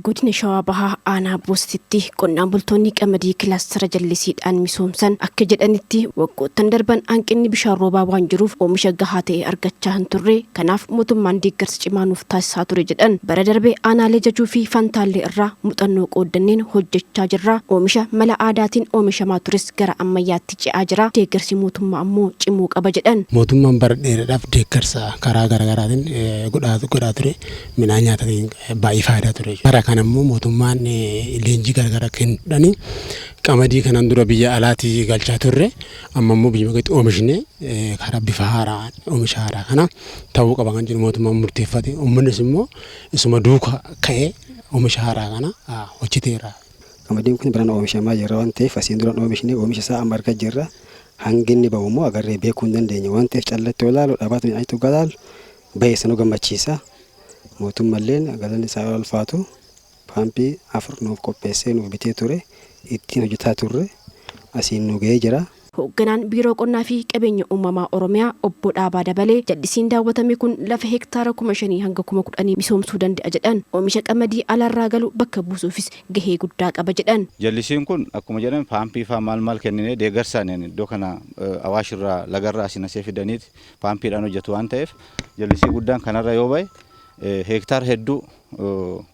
Godina Shawaa Bahaa aanaa Boostitti qonnaan bultoonni qamadii kilaastara jallisiidhaan misoomsan akka jedhanitti waggoottan darban hanqinni bishaan roobaa waan jiruuf oomisha gahaa ta'e argachaa hin turre. Kanaaf mootummaan deeggarsa cimaa nuuf taasisaa ture jedhan. Bara darbee aanaalee Jajuu fi Fantaallee irraa muuxannoo qooddanneen hojjechaa jirra. Oomisha mala aadaatiin oomishamaa tures gara ammayyaatti ce'aa jira. Deeggarsi mootummaa ammoo cimuu qaba jedhan. Mootummaan bara dheeraadhaaf deeggarsa karaa garaagaraatiin godhaa ture. Midhaan nyaataan baay'ee faayidaa ture. Kan ammoo mootummaan leenjii garagaraa kennuudhaan qamadii kanan dura biyya alaatii galchaa turre amma immoo biyya keessatti oomishne karaa bifa haaraan oomisha haaraa kana ta'uu qaba kan jiru mootummaan murteeffate. Uummannis immoo isuma duuka ka'ee oomisha haaraa kana hojjeteera. Qamadiin kun biraan oomishamaa jira waan ta'eef asiin dura oomishne oomisha isaa amma argaa jirra. Hanginni bahu immoo agarree beekuu hin dandeenye waan ta'eef callatti olaalu dhaabatu midhaanitti galaalu bahee sanuu gammachiisa. Mootummaan galanni isaa ulfaatu. Paampii afur nuuf qopheessee nuuf bitee ture ittiin hojjetaa turre asiin nu ga'ee jira. Hoogganaan biiroo qonnaa fi qabeenya uumamaa Oromiyaa Obbo Dhaabaa Dabalee jallisiin daawwatame kun lafa hektaara 5,000 hanga 10,000 misoomsuu danda'a jedhan. Oomisha qamadii alaarraa galu bakka buusuufis gahee guddaa qaba jedhan. Jallisiin kun akkuma jedhan paampii faa maal kennine deeggarsaan iddoo kana Awaashirraa lagarraa asiin asii fidaniiti paampiidhaan hojjetu waan ta'eef jallisii guddaan kanarra yoo bahe hektaara hedduu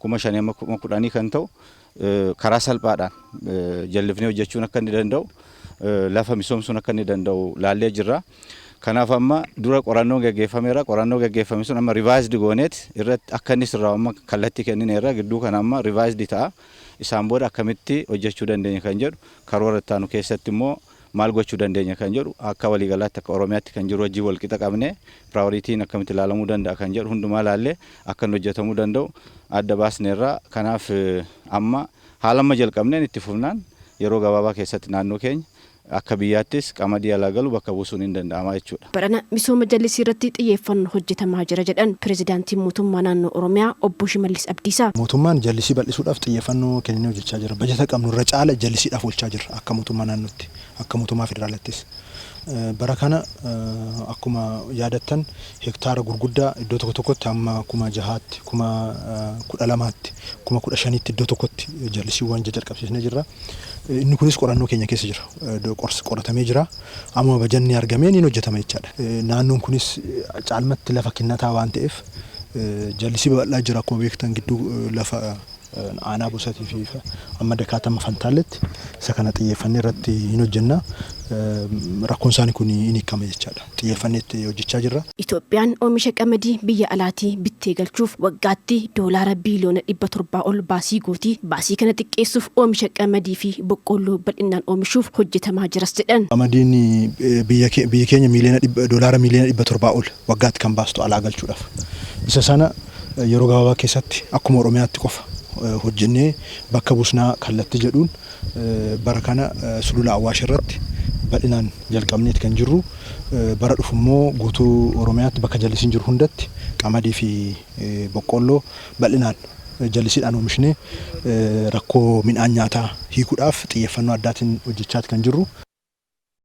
5,000 kan ta'u karaa salphaadhaan jallifnee hojjechuun akka inni danda'u lafa misoomsuun akka inni danda'u laallee jirra. Kanaaf amma dura qorannoo gaggeeffameera. Qorannoo gaggeeffame sun amma rivaayizdi gooneet irratti akka inni sirraa amma kallattii kennineerra gidduu kana amma rivaayizdi ta'a. Isaan booda akkamitti hojjechuu dandeenya kan jedhu karoora itti aanu keessatti immoo maal gochuu dandeenya kan jedhu akka waliigalaatti akka Oromiyaatti kan jiru wajjin walqixa qabnee piraayoritiin akkamitti ilaalamuu danda'a kan jedhu hundumaa laallee akka inni hojjetamuu danda'u adda baasneerra. Kanaaf amma haala amma jalqabneen itti fufnaan yeroo gabaabaa keessatti naannoo keenya akka biyyaattis qamadii alaa galu bakka buusuun hin danda'ama jechuudha. Barana misooma jallisii irratti xiyyeeffannoo hojjetamaa jira jedhan Pireezidaantiin Mootummaa naannoo Oromiyaa Obbo Shimallis Abdiisaa. Mootummaan jallisii bal'isuudhaaf xiyyeeffannoo kennee hojjechaa jira. Bajeta qabnu irra caala jallisiidhaaf oolchaa jira akka mootummaa naannootti akka mootummaa federaalaattis. Bara kana akkuma yaadattan hektaara gurguddaa iddoo tokkotti amma 6,000tti 12,000tti 15,000tti iddoo tokkotti jallisiiwwan jalqabsiisnee jirra. Inni kunis qorannoo keenya keessa jira. Qoratamee jira. Amma bajanni argamee ni hojjetama jechaadha. Naannoon kunis caalmatti lafa kennataa waan ta'eef jallisii babal'aa jira akkuma beektan gidduu lafa aanaa Boosatii fi amma Dakaatama Fantaalletti isa kana xiyyeeffannee irratti hin hojjenna. Rakkoon isaanii kun hin hiikama jechaadha. Xiyyeeffanneetti hojjechaa jirra. Itoophiyaan oomisha qamadii biyya alaatii bittee galchuuf waggaatti doolaara biliyoona 700 ol baasii gooti. Baasii kana xiqqeessuuf oomisha qamadii fi boqqolloo bal'inaan oomishuuf hojjetamaa jiras jedhan. Qamadiin biyya keenya doolaara miliyoona 700 ol waggaatti kan baastu alaa galchuudhaaf. Isa sana yeroo gabaabaa keessatti akkuma Oromiyaatti qofa hojjennee bakka buusnaa kallattii jedhuun bara kana sulula Awwaash irratti bal'inaan jalqabneet kan jirru. Bara dhufu immoo guutuu Oromiyaatti bakka jallisiin jiru hundatti qamadii fi boqqolloo bal'inaan jallisiidhaan oomishnee rakkoo midhaan nyaataa hiikuudhaaf xiyyeeffannoo addaatiin hojjechaa kan jirru.